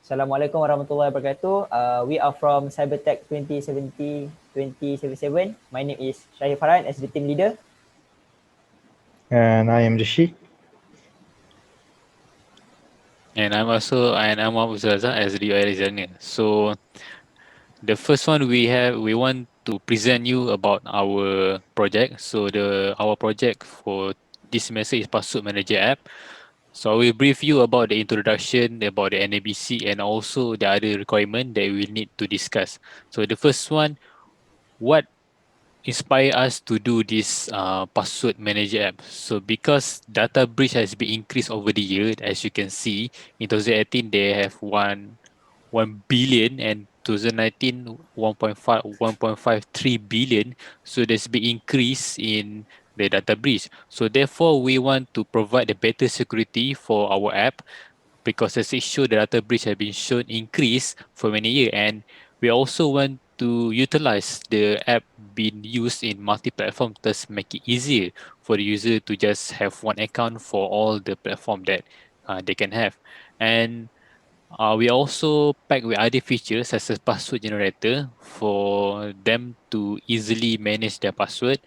Assalamualaikum warahmatullahi wabarakatuh. We are from CyberTech2077. My name is Syahir Farhan as the team leader. And I am Rishi. And I'm Zaza as the UI designer. So the first one we want to present you about our project. So our project for this semester is Password Manager app. So I will brief you about the introduction, about the NABC, and also the other requirement that we need to discuss. So the first one, what inspire us to do this password manager app? So because data breach has been increased over the year, as you can see, in 2018 they have 1 billion, and 2019 1.53 billion. So there's been increase in the data breach. So therefore we want to provide a better security for our app, because as it showed, the data breach have been shown increase for many years, and we also want to utilize the app being used in multi-platform, thus make it easier for the user to just have one account for all the platform that they can have. And we also pack with other features such as password generator for them to easily manage their password.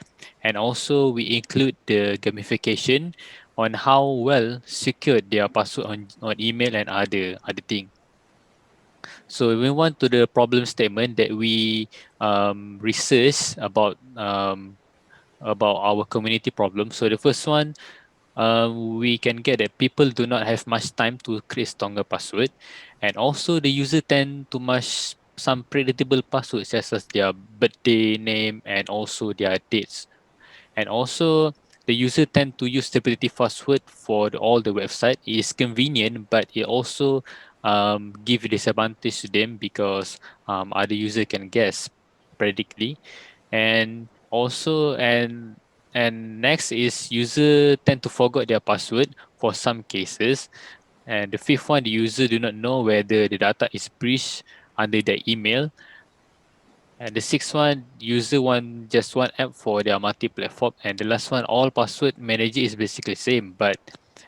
And also we include the gamification on how well secured their password on email and other thing. So we went to the problem statement that we research about our community problem. So the first one, we can get that people do not have much time to create stronger password, and also the user tend to mash some predictable passwords such as their birthday name and also their dates. And also the user tend to use stability password for all the website. It is convenient, but it also give disadvantage to them because other user can guess predictly. And also and next is user tend to forget their password for some cases. And the fifth one, the user do not know whether the data is breached under their email. And the sixth one, user want just one app for their multi-platform. And the last one, all password manager is basically same, but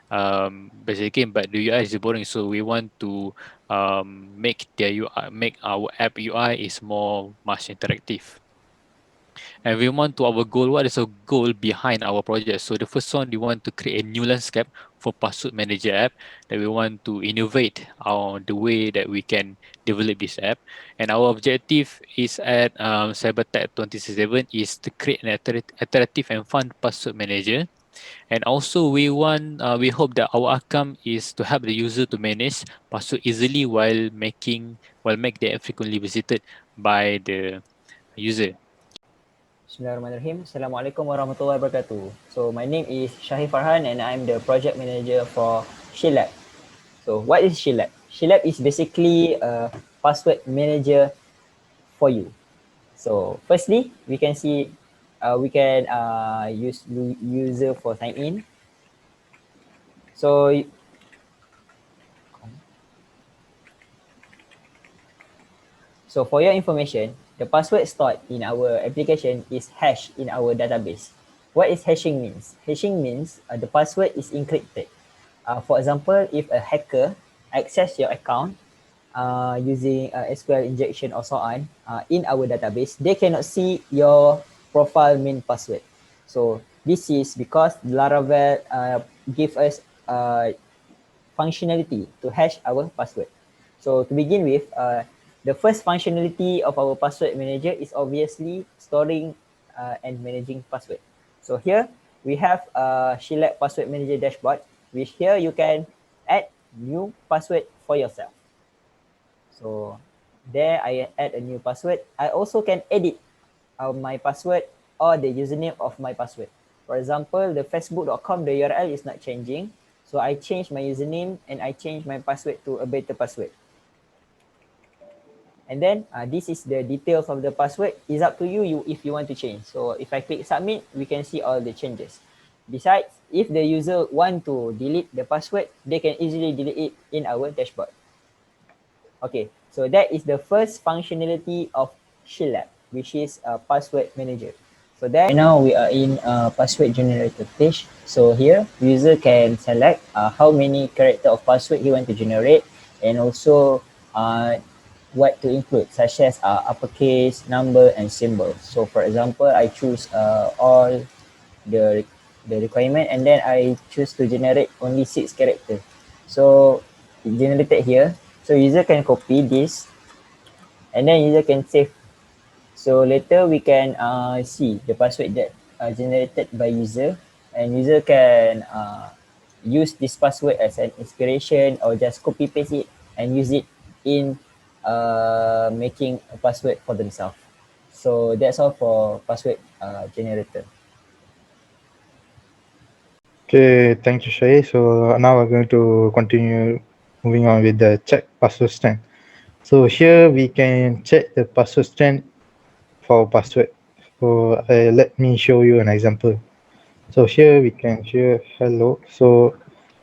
the UI is boring. So we want to make their UI, make our app UI is more much interactive. And we want to our goal. What is our goal behind our project? So the first one, we want to create a new landscape for password manager app, that we want to innovate on the way that we can develop this app. And our objective is at CyberTech 2077 is to create an attractive and fun password manager. And also we hope that our outcome is to help the user to manage password easily while make the app frequently visited by the user. Bismillahirrahmanirrahim. Assalamualaikum warahmatullahi wabarakatuh. So my name is Syahir Farhan and I'm the project manager for ShieldLab. So what is ShieldLab? ShieldLab is basically a password manager for you. So firstly, we can see we can use user for sign in. So for your information, the password stored in our application is hashed in our database. What is hashing means? Hashing means the password is encrypted. For example, if a hacker access your account using SQL injection or so on in our database, they cannot see your profile main password. So this is because Laravel give us functionality to hash our password. So to begin with, the first functionality of our password manager is obviously storing and managing password. So here we have ShieldLab password manager dashboard, which here you can add new password for yourself. So there I add a new password. I also can edit my password or the username of my password. For example, the facebook.com, the URL is not changing. So I change my username and I change my password to a better password. And then this is the details of the password. It's up to you if you want to change. So if I click submit, we can see all the changes. Besides, if the user want to delete the password, they can easily delete it in our dashboard. Okay, so that is the first functionality of ShieldLab, which is a password manager. So that now we are in a password generator page. So here user can select how many character of password he want to generate, and also what to include, such as uppercase, number, and symbol. So for example, I choose all the the requirement, and then I choose to generate only 6 characters. So it generated here. So user can copy this, and then user can save. So later we can see the password that generated by user, and user can use this password as an inspiration, or just copy paste it and use it in making a password for themselves. So that's all for password generator. Okay, thank you, Shay. So now we're going to continue moving on with the check password strength. So here we can check the password strength for password. So let me show you an example. So here we can share hello. So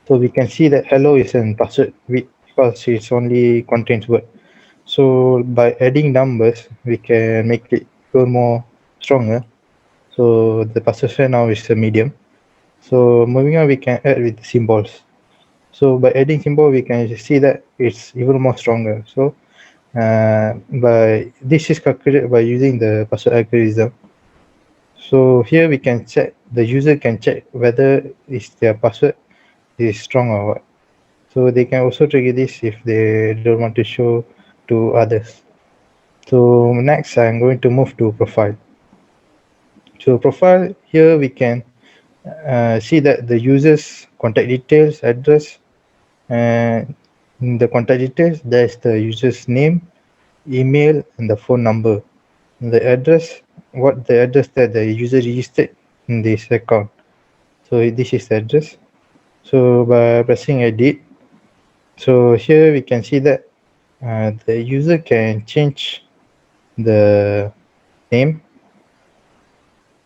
we can see that hello is an password because it's only contains word. So by adding numbers, we can make it even more stronger. So the password strength now is a medium. So moving on, we can add with symbols. So by adding symbol, we can see that it's even more stronger. So by this is calculated by using the password algorithm. So here we can check, the user can check whether is their password is strong or what. So they can also trigger this if they don't want to show to others. So next I'm going to move to profile. So profile, here we can see that the user's contact details, address, and in the contact details there's the user's name, email, and the phone number. The address, what the address that the user registered in this account. So this is the address. So by pressing edit, so here we can see that the user can change the name.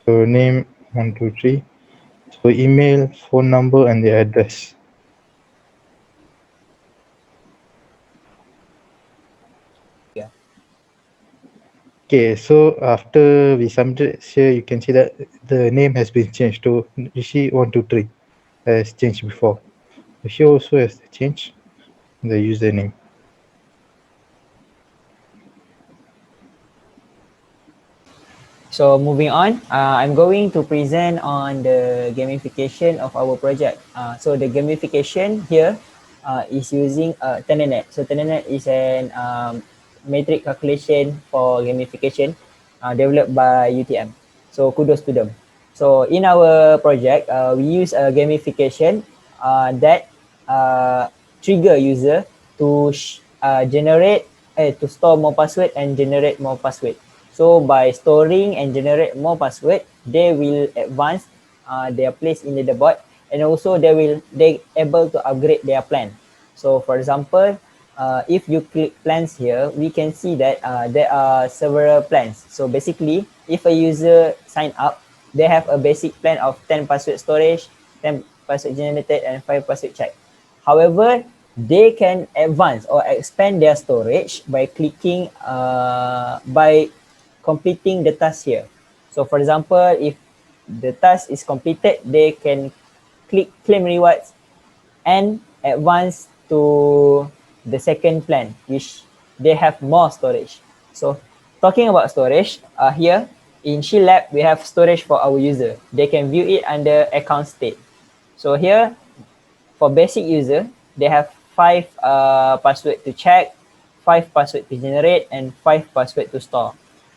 So name 123. So email, phone number, and the address. Yeah. Okay, so after we submitted here, you can see that the name has been changed to Rishi123 as changed before. Here also has changed the username. So moving on, I'm going to present on the gamification of our project. So the gamification here is using Tenenet. So Tenenet is an metric calculation for gamification developed by UTM. So kudos to them. So in our project, we use a gamification that trigger user to generate, to store more password and generate more password. So by storing and generate more password, they will advance their place in the leaderboard, and also they able to upgrade their plan. So for example, if you click plans here, we can see that there are several plans. So basically, if a user sign up, they have a basic plan of 10 password storage, 10 password generated, and 5 password check. However, they can advance or expand their storage by clicking by completing the task here. So for example, if the task is completed, they can click claim rewards and advance to the second plan, which they have more storage. So talking about storage, here in ShieldLab, we have storage for our user. They can view it under account state. So here, for basic user, they have 5 password to check, 5 password to generate, and 5 password to store.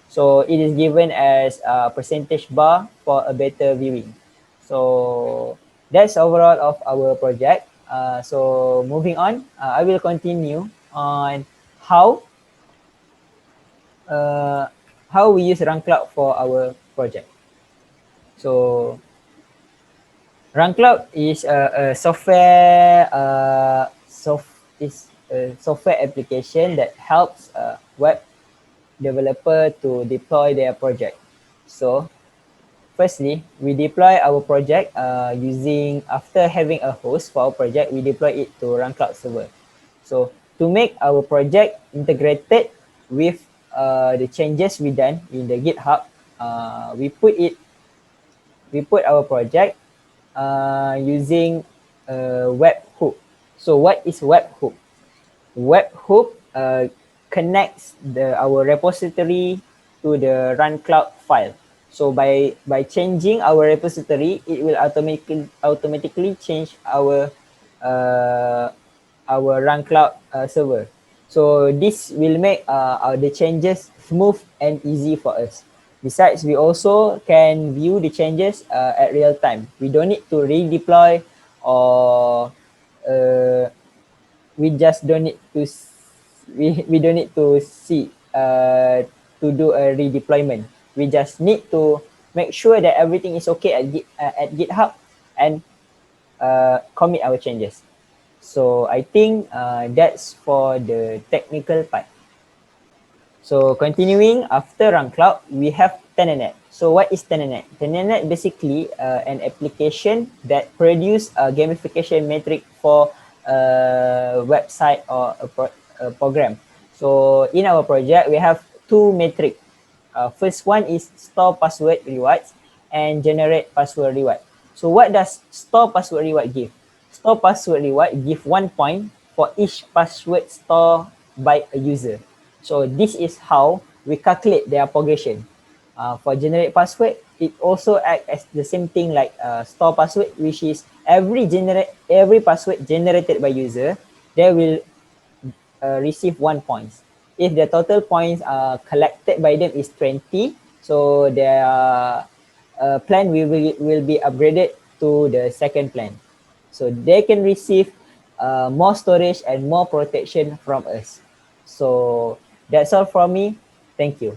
So it is given as a percentage bar for a better viewing. So that's overall of our project. So moving on, I will continue on how uh, how we use RunCloud for our project. So RunCloud is a software is a software application that helps web developer to deploy their project. So firstly, we deploy our project using, after having a host for our project, we deploy it to RunCloud server. So to make our project integrated with the changes we done in the GitHub, we put our project using a webhook. So what is webhook? Webhook connects our repository to the run cloud file. So by changing our repository, it will automatically change our run cloud server. So this will make the changes smooth and easy for us. Besides, we also can view the changes at real time. We don't need to redeploy, or we just don't need to we don't need to see to do a redeployment. We just need to make sure that everything is okay at GitHub, and commit our changes. So I think that's for the technical part. So continuing after Run Cloud, we have Tenanet. So what is Tenanet? Tenanet basically an application that produce a gamification metric for a website or a program. So in our project, we have two metrics. First one is store password rewards and generate password reward. So what does store password reward give? Store password reward give 1 point for each password stored by a user. So this is how we calculate their progression. For generate password, it also acts as the same thing like store password, which is every password generated by user, they will receive 1 point. If the total points collected by them is 20, so their plan will be upgraded to the second plan. So they can receive more storage and more protection from us. So that's all from me. Thank you.